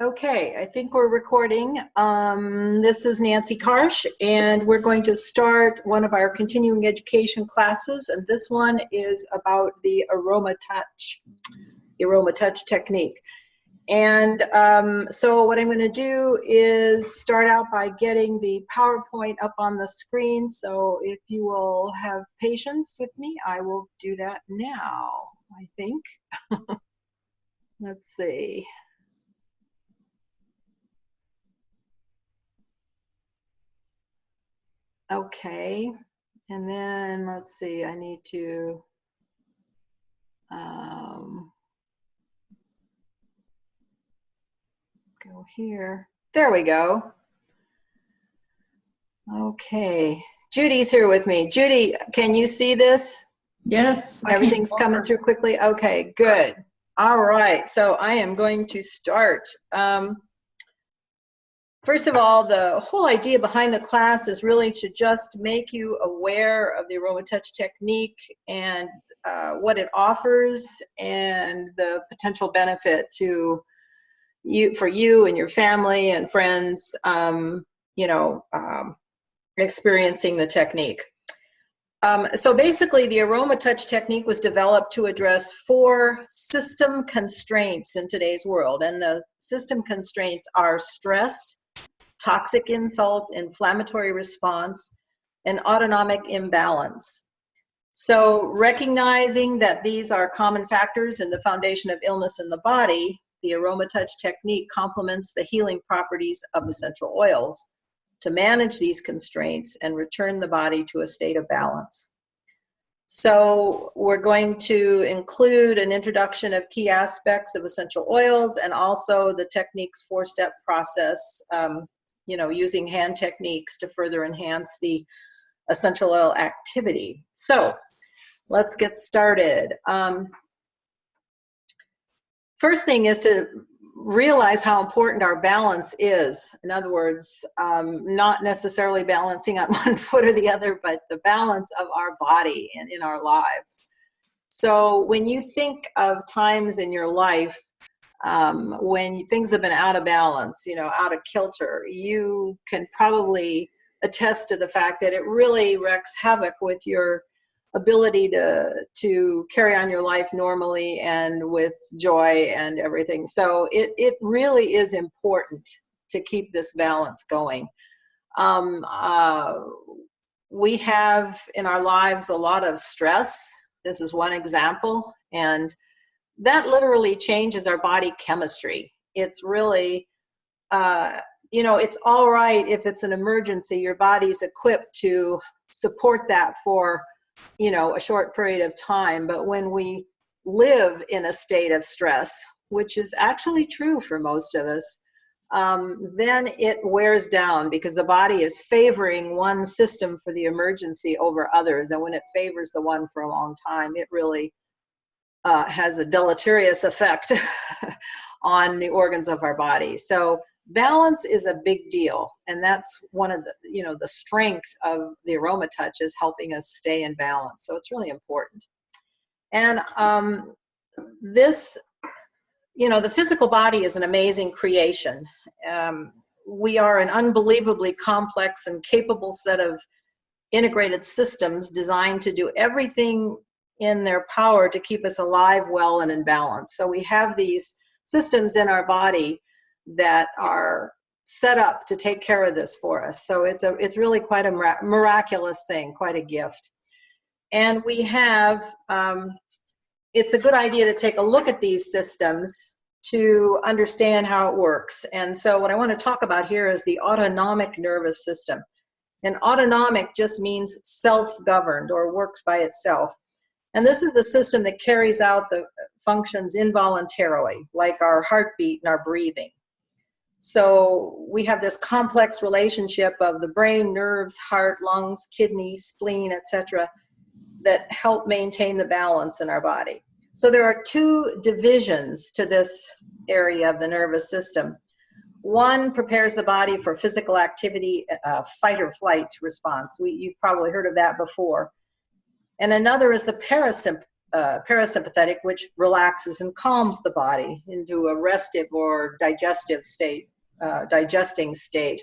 Okay, I think we're recording. This is Nancy Karsh, and we're going to start one of our continuing education classes, and this one is about the AromaTouch technique. And so what I'm going to do is start out by getting the PowerPoint up on the screen. So if you will have patience with me, I will do that now, I think. Let's see. Okay, and then let's see, I need to go here. There we go. Okay, Judy's here with me. Judy, can you see this? Yes. Everything's coming through quickly? Okay, good. All right, so I am going to start. First of all, the whole idea behind the class is really to just make you aware of the AromaTouch technique and what it offers and the potential benefit to you, for you and your family and friends, experiencing the technique. So basically, the AromaTouch technique was developed to address 4 system constraints in today's world, and the system constraints are stress, toxic insult, inflammatory response, and autonomic imbalance. So recognizing that these are common factors in the foundation of illness in the body, the AromaTouch technique complements the healing properties of essential oils to manage these constraints and return the body to a state of balance. So we're going to include an introduction of key aspects of essential oils and also the technique's 4-step process, using hand techniques to further enhance the essential oil activity. So let's get started. First thing is to realize how important our balance is. In other words, not necessarily balancing on one foot or the other, but the balance of our body and in our lives. So when you think of times in your life when things have been out of balance, out of kilter, you can probably attest to the fact that it really wreaks havoc with your ability to carry on your life normally and with joy and everything. So it really is important to keep this balance going. We have in our lives a lot of stress. This is one example, and that literally changes our body chemistry. It's really, it's all right if it's an emergency. Your body's equipped to support that for a short period of time. But when we live in a state of stress, which is actually true for most of us, then it wears down because the body is favoring one system for the emergency over others. And when it favors the one for a long time, it really has a deleterious effect on the organs of our body. So balance is a big deal, and that's one of the the strength of the AromaTouch is helping us stay in balance. So it's really important. And the physical body is an amazing creation. We are an unbelievably complex and capable set of integrated systems designed to do everything in their power to keep us alive, well, and in balance. So we have these systems in our body that are set up to take care of this for us. So it's really quite a miraculous thing, quite a gift. And we have, it's a good idea to take a look at these systems to understand how it works. And so what I want to talk about here is the autonomic nervous system. And autonomic just means self-governed or works by itself. And this is the system that carries out the functions involuntarily, like our heartbeat and our breathing. So we have this complex relationship of the brain, nerves, heart, lungs, kidney, spleen, etc., that help maintain the balance in our body. So there are 2 divisions to this area of the nervous system. One prepares the body for physical activity, fight or flight response. You've probably heard of that before. And another is the parasympathetic, which relaxes and calms the body into a restive or digestive state, digesting state.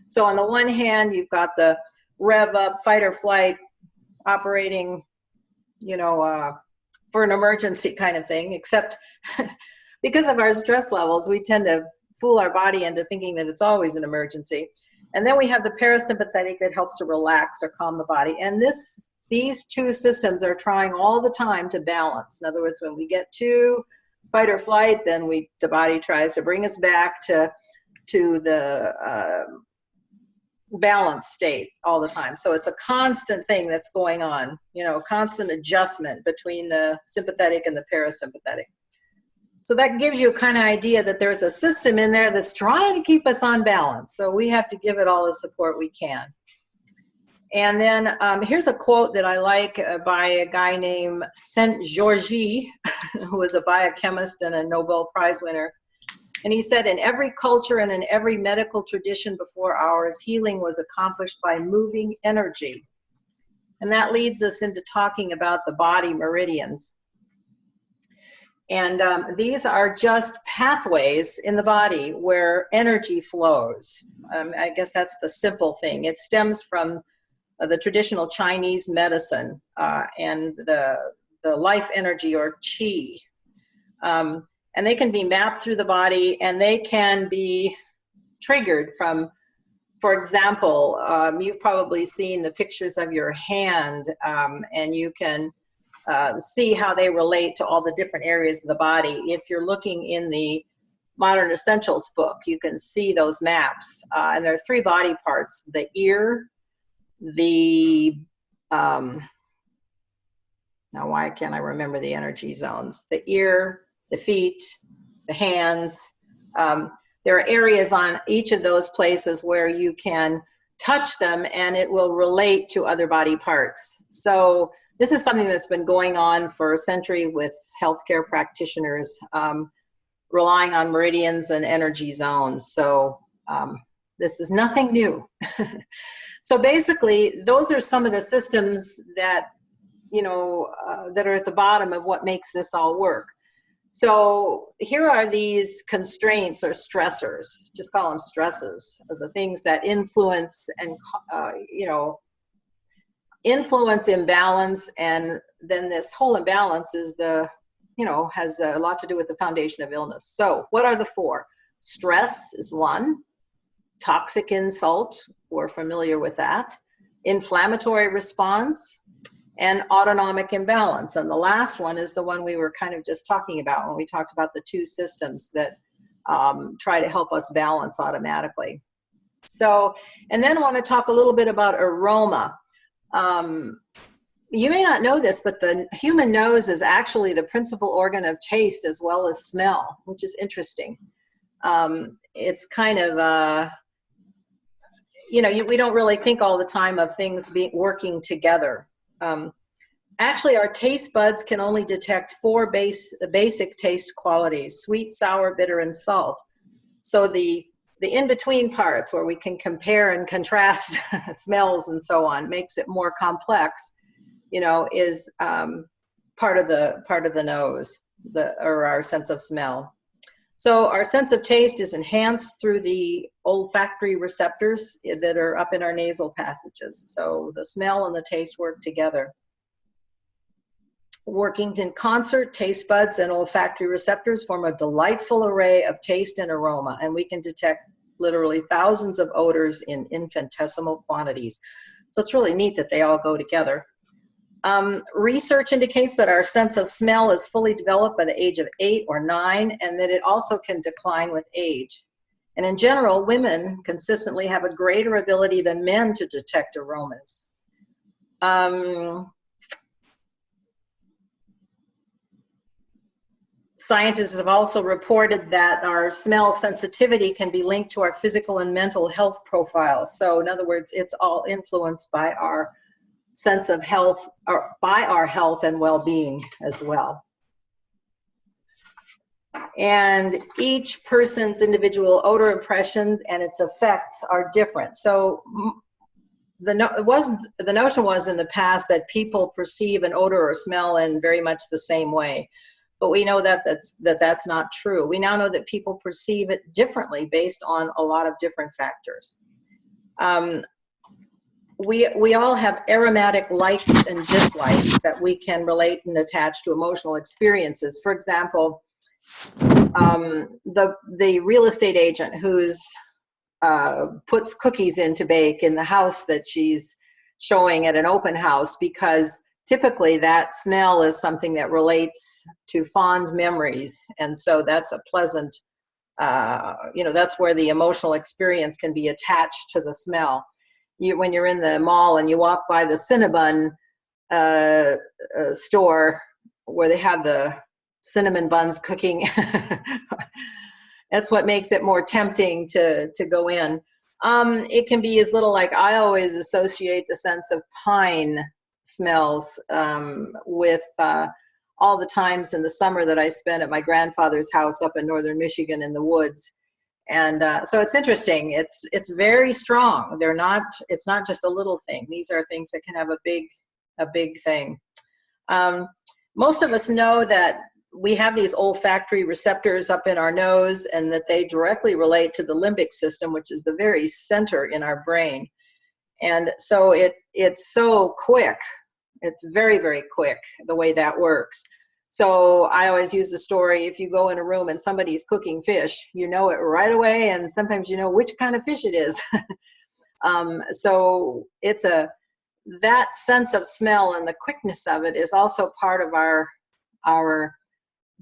So on the one hand, you've got the rev up, fight or flight, operating, you know, for an emergency kind of thing, except because of our stress levels, we tend to fool our body into thinking that it's always an emergency. And then we have the parasympathetic that helps to relax or calm the body. And these two systems are trying all the time to balance. In other words, when we get to fight or flight, then the body tries to bring us back to the balanced state all the time. So it's a constant thing that's going on, you know, constant adjustment between the sympathetic and the parasympathetic. So that gives you a kind of idea that there's a system in there that's trying to keep us on balance. So we have to give it all the support we can. And then here's a quote that I like by a guy named Saint-Georges, who was a biochemist and a Nobel Prize winner. And he said, in every culture and in every medical tradition before ours, healing was accomplished by moving energy. And that leads us into talking about the body meridians. And these are just pathways in the body where energy flows. I guess that's the simple thing. It stems from the traditional Chinese medicine and the life energy or qi. And they can be mapped through the body, and they can be triggered from, for example, you've probably seen the pictures of your hand, and you can see how they relate to all the different areas of the body. If you're looking in the Modern Essentials book, you can see those maps. And there are 3 body parts: the ear, now why can't I remember the energy zones? The ear, the feet, the hands. There are areas on each of those places where you can touch them and it will relate to other body parts. So this is something that's been going on for a century with healthcare practitioners, relying on meridians and energy zones. So this is nothing new. So basically, those are some of the systems that, you know, that are at the bottom of what makes this all work. So here are these constraints or stressors, just call them stresses, the things that influence and, you know, influence imbalance. And then this whole imbalance is you know, has a lot to do with the foundation of illness. So what are the 4? Stress is 1. Toxic insult, we're familiar with that. Inflammatory response, and autonomic imbalance. And the last one is the one we were kind of just talking about when we talked about the 2 systems that try to help us balance automatically. So, and then I want to talk a little bit about aroma. You may not know this, but the human nose is actually the principal organ of taste as well as smell, which is interesting. It's kind of, you know, we don't really think all the time of things working together. Actually, our taste buds can only detect 4 basic taste qualities: sweet, sour, bitter, and salt. So the in-between parts where we can compare and contrast smells and so on makes it more complex, you know, is part of the nose, or our sense of smell. So our sense of taste is enhanced through the olfactory receptors that are up in our nasal passages. So the smell and the taste work together. Working in concert, taste buds and olfactory receptors form a delightful array of taste and aroma, and we can detect literally thousands of odors in infinitesimal quantities. So it's really neat that they all go together. Research indicates that our sense of smell is fully developed by the age of 8 or 9, and that it also can decline with age. And in general, women consistently have a greater ability than men to detect aromas. Scientists have also reported that our smell sensitivity can be linked to our physical and mental health profiles. So in other words, it's all influenced by our sense of health, or by our health and well-being as well. And each person's individual odor impression and its effects are different. So the notion was in the past that people perceive an odor or smell in very much the same way, but we know that that's not true. We now know that people perceive it differently based on a lot of different factors. We all have aromatic likes and dislikes that we can relate and attach to emotional experiences. For example, the real estate agent who's puts cookies in to bake in the house that she's showing at an open house, because typically that smell is something that relates to fond memories, and so that's a pleasant, that's where the emotional experience can be attached to the smell. When you're in the mall and you walk by the Cinnabon store where they have the cinnamon buns cooking, that's what makes it more tempting to go in. It can be as little, like I always associate the sense of pine smells with all the times in the summer that I spent at my grandfather's house up in northern Michigan in the woods. And so it's interesting. It's very strong. It's not just a little thing. These are things that can have a big thing. Most of us know that we have these olfactory receptors up in our nose, and that they directly relate to the limbic system, which is the very center in our brain. And so it's so quick. It's very, very quick the way that works. So I always use the story, if you go in a room and somebody's cooking fish, you know it right away, and sometimes you know which kind of fish it is. So that sense of smell and the quickness of it is also part of our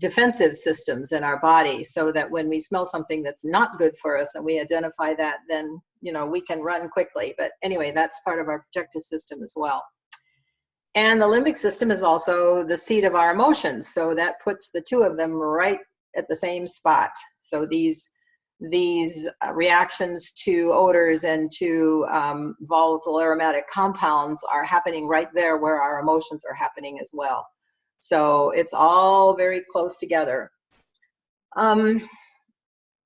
defensive systems in our body, so that when we smell something that's not good for us and we identify that, then we can run quickly. But anyway, that's part of our protective system as well. And the limbic system is also the seat of our emotions, so that puts the two of them right at the same spot. So these reactions to odors and to volatile aromatic compounds are happening right there where our emotions are happening as well. So it's all very close together.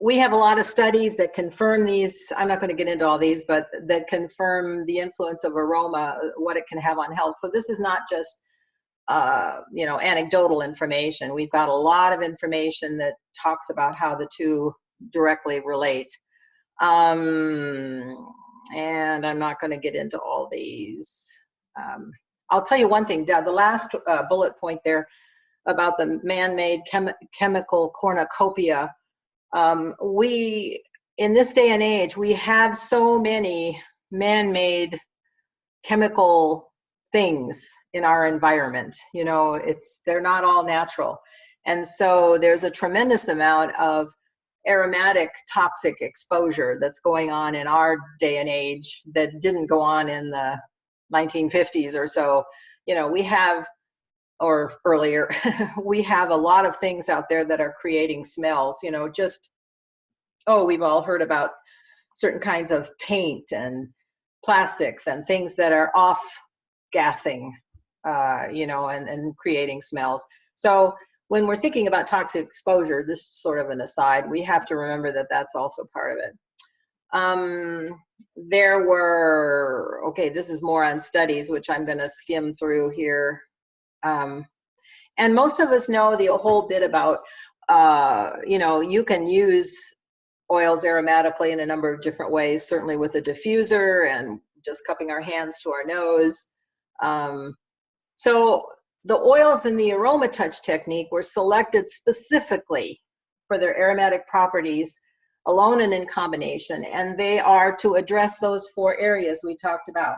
We have a lot of studies that confirm these. I'm not going to get into all these, but that confirm the influence of aroma, what it can have on health. So this is not just, anecdotal information. We've got a lot of information that talks about how the two directly relate. And I'm not going to get into all these. I'll tell you one thing, the last bullet point there about the man-made chemical cornucopia. In this day and age, we have so many man-made chemical things in our environment. They're not all natural. And so there's a tremendous amount of aromatic toxic exposure that's going on in our day and age that didn't go on in the 1950s or so. We have, or earlier, we have a lot of things out there that are creating smells. We've all heard about certain kinds of paint and plastics and things that are off-gassing, and creating smells. So when we're thinking about toxic exposure, this is sort of an aside, we have to remember that that's also part of it. This is more on studies, which I'm going to skim through here. And most of us know the whole bit about, you can use oils aromatically in a number of different ways, certainly with a diffuser and just cupping our hands to our nose. So the oils in the AromaTouch technique were selected specifically for their aromatic properties, alone and in combination, and they are to address those 4 areas we talked about.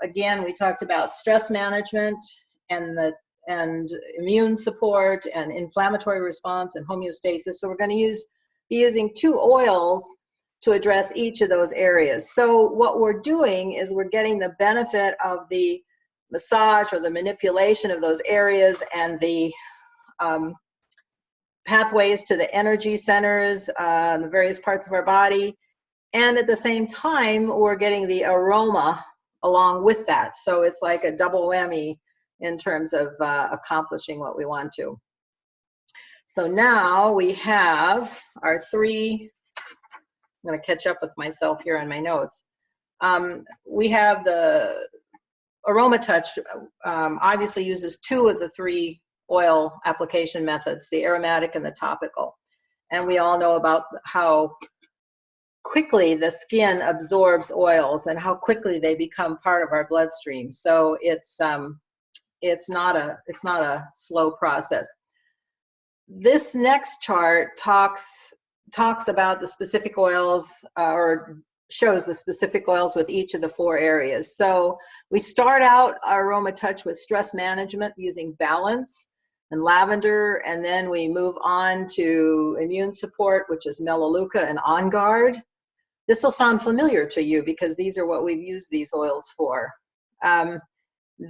Again, we talked about stress management and immune support and inflammatory response and homeostasis. So we're going to be using 2 oils to address each of those areas. So what we're doing is we're getting the benefit of the massage or the manipulation of those areas and the pathways to the energy centers, the various parts of our body. And at the same time, we're getting the aroma along with that. So it's like a double whammy in terms of accomplishing what we want to. So now we have our 3, I'm going to catch up with myself here on my notes. We have the AromaTouch, obviously uses 2 of the 3 oil application methods, the aromatic and the topical. And we all know about how quickly the skin absorbs oils and how quickly they become part of our bloodstream. So it's not a slow process. This next chart talks about the specific oils, or shows the specific oils with each of the 4 areas. So we start out our AromaTouch with stress management using balance and lavender, and then we move on to immune support, which is Melaleuca and On Guard. This will sound familiar to you because these are what we've used these oils for.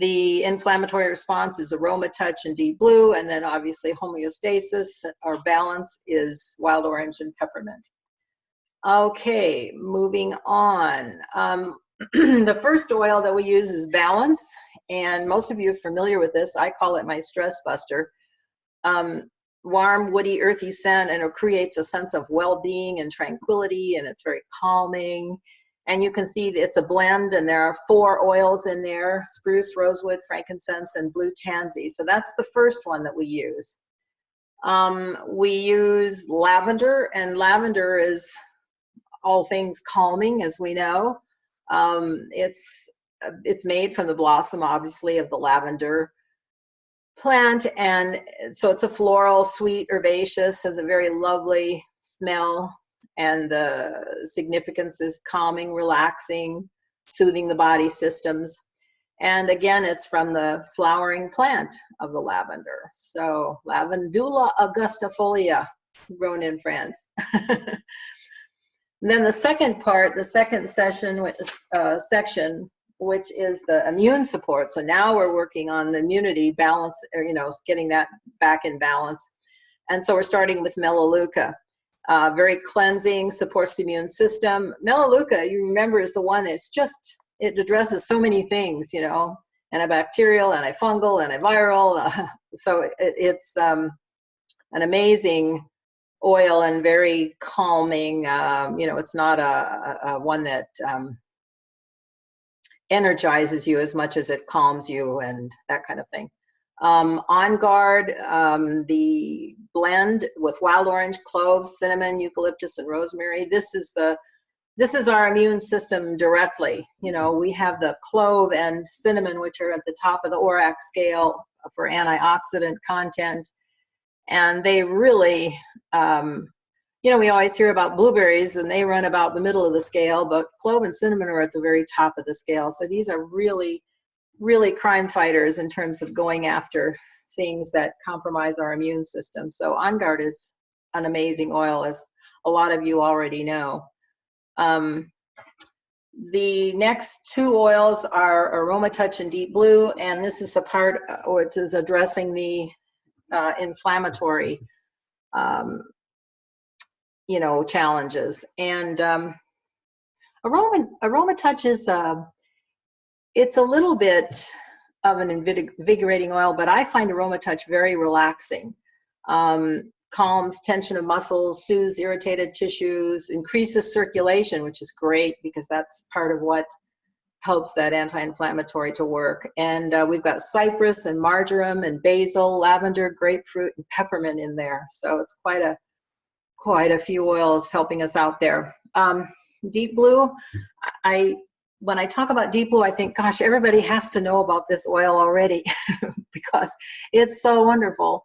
The inflammatory response is AromaTouch and Deep Blue, and then obviously homeostasis or balance is Wild Orange and Peppermint. Okay, moving on. The first oil that we use is Balance, and most of you are familiar with this. I call it my stress buster. Warm, woody, earthy scent, and it creates a sense of well-being and tranquility, and it's very calming. And you can see it's a blend, and there are 4 oils in there: spruce, rosewood, frankincense, and blue tansy. So that's the first one that we use. We use lavender, and lavender is all things calming, as we know. It's made from the blossom, obviously, of the lavender plant, and so it's a floral, sweet, herbaceous, has a very lovely smell, and the significance is calming, relaxing, soothing the body systems. And again, it's from the flowering plant of the lavender. So Lavandula augustifolia, grown in France. And then the second part, the second section, which is the immune support. So now we're working on the immunity balance, or, getting that back in balance. And so we're starting with Melaleuca. Very cleansing, supports the immune system. Melaleuca, you remember, is the one that's it addresses so many things, antibacterial, antifungal, antiviral. So it's an amazing oil and very calming. It's not a one that energizes you as much as it calms you and that kind of thing. On Guard, the blend with wild orange, cloves, cinnamon, eucalyptus, and rosemary. This is our immune system directly. We have the clove and cinnamon, which are at the top of the ORAC scale for antioxidant content. And they really, we always hear about blueberries, and they run about the middle of the scale, but clove and cinnamon are at the very top of the scale. So these are really, really crime fighters in terms of going after things that compromise our immune system. So On Guard is an amazing oil, as a lot of you already know. The next 2 oils are AromaTouch and Deep Blue, and this is the part which is addressing the inflammatory challenges. And AromaTouch is it's a little bit of an invigorating oil, but I find AromaTouch very relaxing. Calms tension of muscles, soothes irritated tissues, increases circulation, which is great because that's part of what helps that anti-inflammatory to work. And we've got cypress and marjoram and basil, lavender, grapefruit, and peppermint in there. So it's quite a few oils helping us out there. Deep Blue, when I talk about Deep Blue, I think, gosh, everybody has to know about this oil already because it's so wonderful.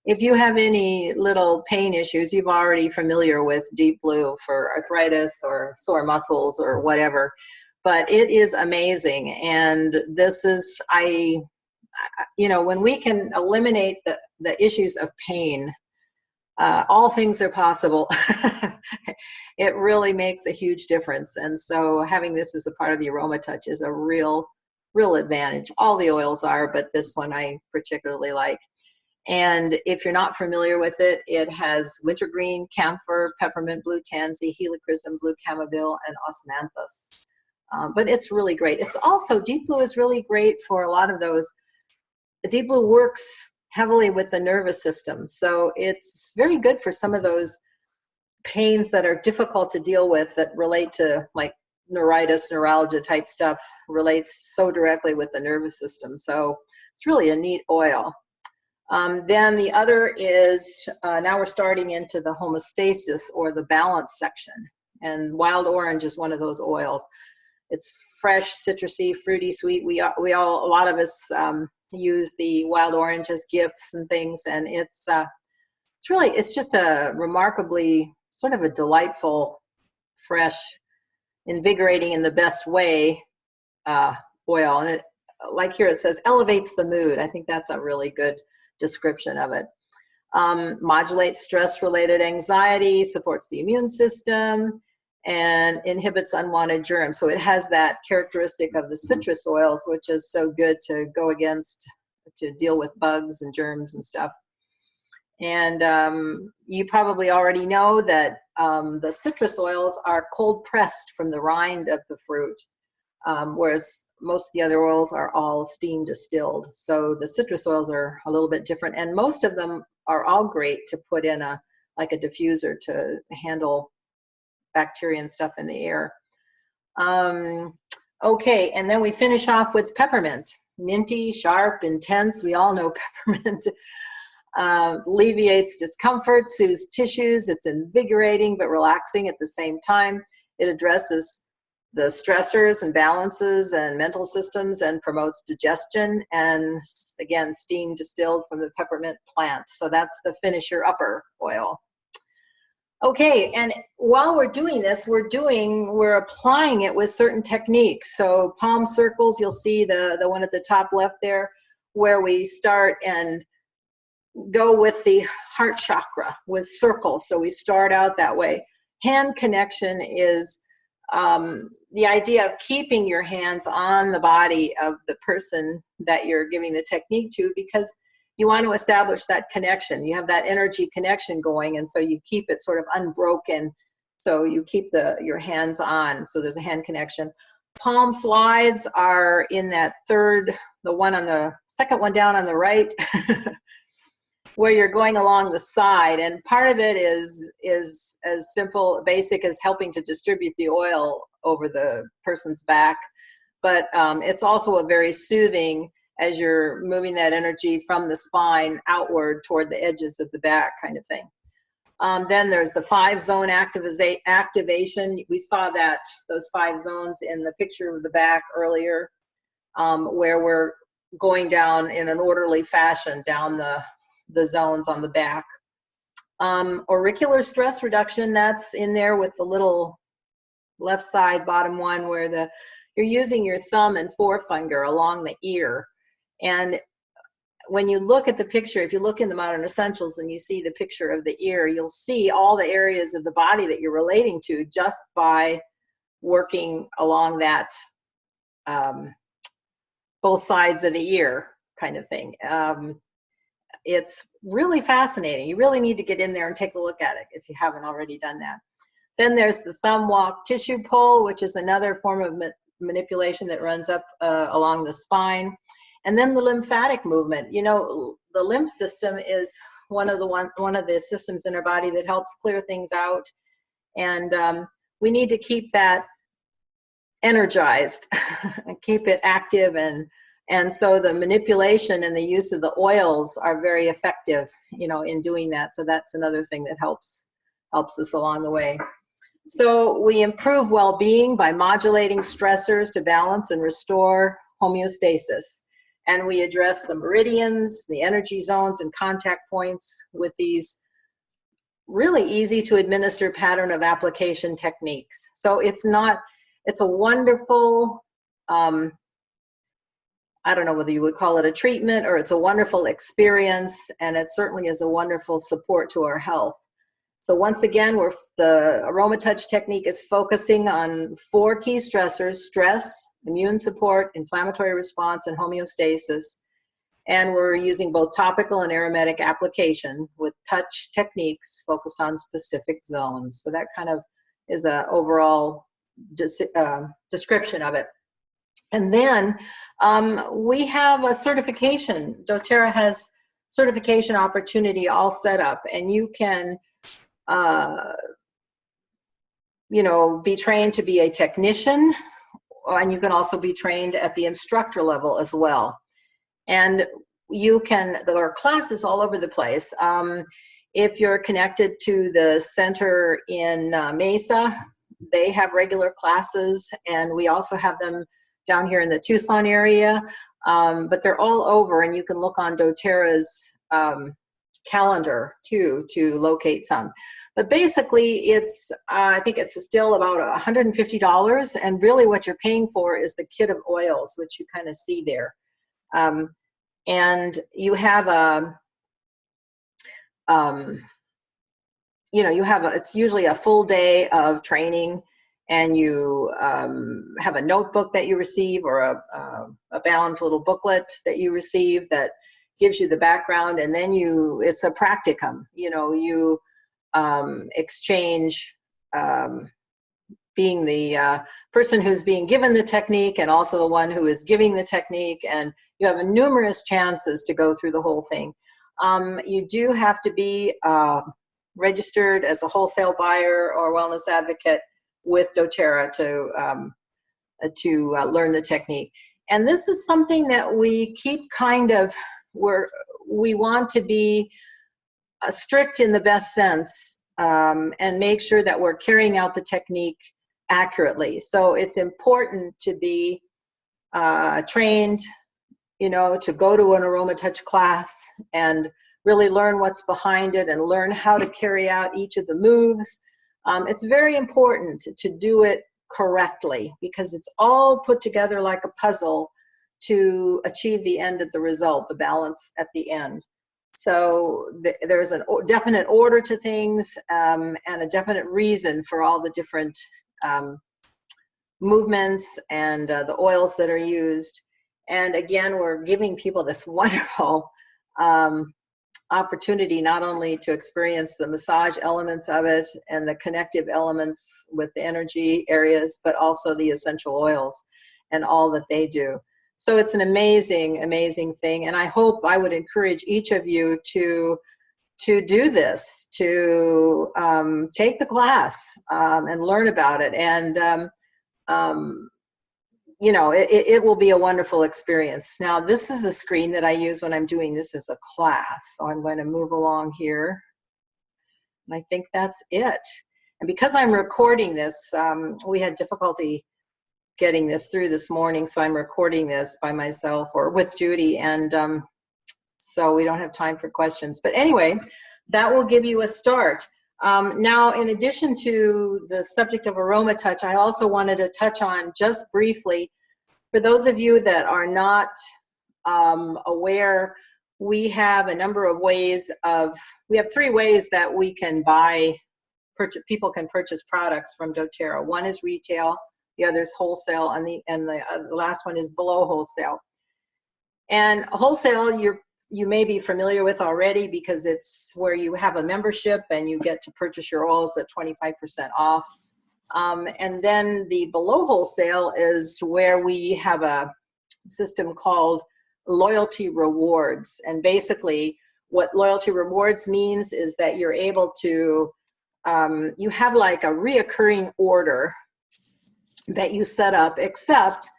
If you have any little pain issues, you're already familiar with Deep Blue for arthritis or sore muscles or whatever, but it is amazing. And this is, when we can eliminate the issues of pain, all things are possible. It really makes a huge difference. And so having this as a part of the AromaTouch is a real advantage. All the oils are, but this one I particularly like. And if you're not familiar with it, it has wintergreen, camphor, peppermint, blue tansy, helichrysum, blue chamomile, and osmanthus. But it's really great. It's also, Deep Blue is really great for a lot of those. Deep Blue works heavily with the nervous system. So it's very good for some of those pains that are difficult to deal with that relate to like neuritis, neuralgia type stuff relates so directly with the nervous system. So it's really a neat oil. Then the other is, now we're starting into the homeostasis or the balance section. And wild orange is one of those oils. It's fresh, citrusy, fruity, sweet. A lot of us use the wild orange as gifts and things. And it's just a remarkably sort of a delightful, fresh, invigorating in the best way oil. And it, like here it says, elevates the mood. I think that's a really good description of it. Modulates stress-related anxiety, supports the immune system, and inhibits unwanted germs. So it has that characteristic of the citrus oils, which is so good to go against, to deal with bugs and germs and stuff. And you probably already know that the citrus oils are cold pressed from the rind of the fruit, whereas most of the other oils are all steam distilled. So the citrus oils are a little bit different, and most of them are all great to put in like a diffuser to handle bacteria and stuff in the air. Okay, and then we finish off with peppermint. Minty, sharp, intense. We all know peppermint. Alleviates discomfort, soothes tissues. It's invigorating but relaxing at the same time. It addresses the stressors and balances and mental systems and promotes digestion. And again, steam distilled from the peppermint plant. So that's the finisher upper oil. Okay, and while we're doing this, we're applying it with certain techniques. So palm circles, you'll see the one at the top left there, where we start and go with the heart chakra with circles. So we start out that way. Hand connection is the idea of keeping your hands on the body of the person that you're giving the technique to, because you want to establish that connection. You have that energy connection going, and so you keep it sort of unbroken. So you keep your hands on. So there's a hand connection. Palm slides are in that third, the second one down on the right, where you're going along the side. And part of it is as simple, basic as helping to distribute the oil over the person's back. But it's also a very soothing, as you're moving that energy from the spine outward toward the edges of the back kind of thing. Then there's the 5-zone activation. We saw those 5 zones in the picture of the back earlier, where we're going down in an orderly fashion down the zones on the back. Auricular stress reduction, that's in there with the little left side bottom one, where you're using your thumb and forefinger along the ear. And when you look at the picture, if you look in the Modern Essentials and you see the picture of the ear, you'll see all the areas of the body that you're relating to just by working along that both sides of the ear kind of thing. It's really fascinating. You really need to get in there and take a look at it if you haven't already done that. Then there's the thumb walk tissue pull, which is another form of manipulation that runs up along the spine. And then the lymphatic movement. You know, the lymph system is one of the systems in our body that helps clear things out. And we need to keep that energized and keep it active. And so the manipulation and the use of the oils are very effective, you know, in doing that. So that's another thing that helps us along the way. So we improve well-being by modulating stressors to balance and restore homeostasis. And we address the meridians, the energy zones, and contact points with these really easy to administer pattern of application techniques. So it's a wonderful, I don't know whether you would call it a treatment or it's a wonderful experience, and it certainly is a wonderful support to our health. So once again, the AromaTouch technique is focusing on 4 key stressors: stress, immune support, inflammatory response, and homeostasis. And we're using both topical and aromatic application with touch techniques focused on specific zones. So that kind of is an overall description of it. And then we have a certification. doTERRA has certification opportunity all set up, and you can you know, be trained to be a technician, and you can also be trained at the instructor level as well. And there are classes all over the place. If you're connected to the center in Mesa, they have regular classes, and we also have them down here in the Tucson area, but they're all over, and you can look on doTERRA's calendar too to locate some. But basically, it's I think it's still about $150, and really what you're paying for is the kit of oils, which you kind of see there. And you have a, you know, it's usually a full day of training, and you have a notebook that you receive, or a bound little booklet that you receive that gives you the background, and then it's a practicum. You know, you exchange being the person who's being given the technique and also the one who is giving the technique, and you have numerous chances to go through the whole thing. You do have to be registered as a wholesale buyer or wellness advocate with doTERRA to learn the technique. And this is something that we keep kind of, we want to be strict in the best sense, and make sure that we're carrying out the technique accurately. So it's important to be trained, you know, to go to an AromaTouch class and really learn what's behind it and learn how to carry out each of the moves. It's very important to do it correctly, because it's all put together like a puzzle to achieve the end of the result, the balance at the end. So there's a definite order to things, and a definite reason for all the different movements and the oils that are used. And again, we're giving people this wonderful opportunity not only to experience the massage elements of it and the connective elements with the energy areas, but also the essential oils and all that they do. So it's an amazing, amazing thing. And I would encourage each of you to do this, to take the class and learn about it. And, you know, it will be a wonderful experience. Now, this is a screen that I use when I'm doing this as a class. So I'm going to move along here. And I think that's it. And because I'm recording this, we had difficulty getting this through this morning, so I'm recording this by myself or with Judy, and so we don't have time for questions. But anyway, that will give you a start. Now, in addition to the subject of AromaTouch, I also wanted to touch on just briefly, for those of you that are not aware, we have a number of ways we have 3 ways that we can people can purchase products from doTERRA. One is retail, the other is wholesale, and the last one is below wholesale. And wholesale, you may be familiar with already, because it's where you have a membership and you get to purchase your oils at 25% off. And then the below wholesale is where we have a system called loyalty rewards. And basically what loyalty rewards means is that you're able to, you have like a reoccurring order that you set up, except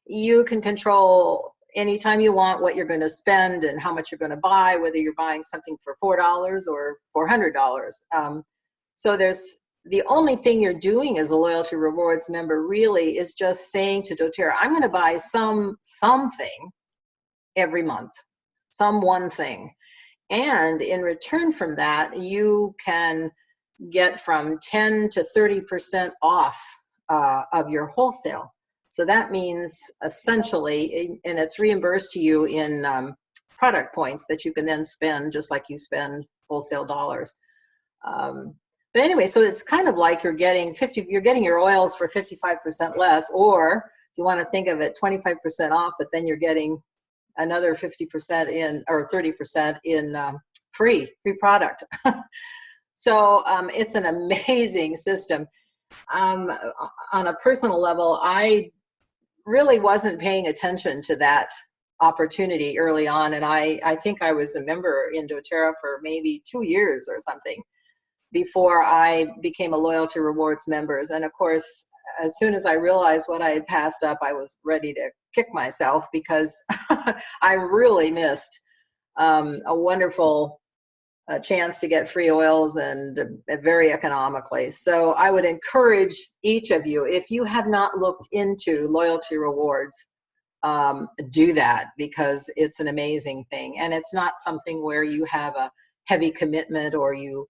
you can control anytime you want what you're going to spend and how much you're going to buy, whether you're buying something for $4 or $400. So the only thing you're doing as a loyalty rewards member really is just saying to doTERRA, I'm going to buy something every month, some one thing. And in return from that, you can get from 10 to 30% off of your wholesale. So that means essentially, and it's reimbursed to you in product points that you can then spend just like you spend wholesale dollars. But anyway, so it's kind of like you're getting your oils for 55% less, or if you want to think of it 25% off, but then you're getting another 50% in, or 30% in free product. So it's an amazing system. On a personal level, I really wasn't paying attention to that opportunity early on, and I think I was a member in doTERRA for maybe 2 years or something. before I became a Loyalty Rewards members. And of course, as soon as I realized what I had passed up, I was ready to kick myself, because I really missed a wonderful chance to get free oils, and very economically. So I would encourage each of you, if you have not looked into Loyalty Rewards, do that, because it's an amazing thing. And it's not something where you have a heavy commitment, or you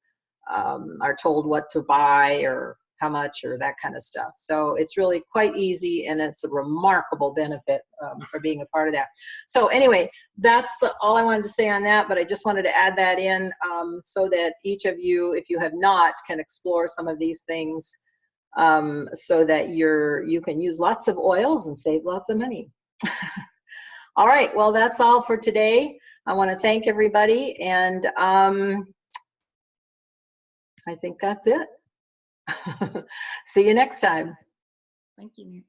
are told what to buy or how much or that kind of stuff. So it's really quite easy, and it's a remarkable benefit for being a part of that. So anyway, that's all I wanted to say on that, but I just wanted to add that in so that each of you, if you have not, can explore some of these things so that you can use lots of oils and save lots of money. All right, well, that's all for today. I want to thank everybody, and I think that's it. See you next time. Thank you.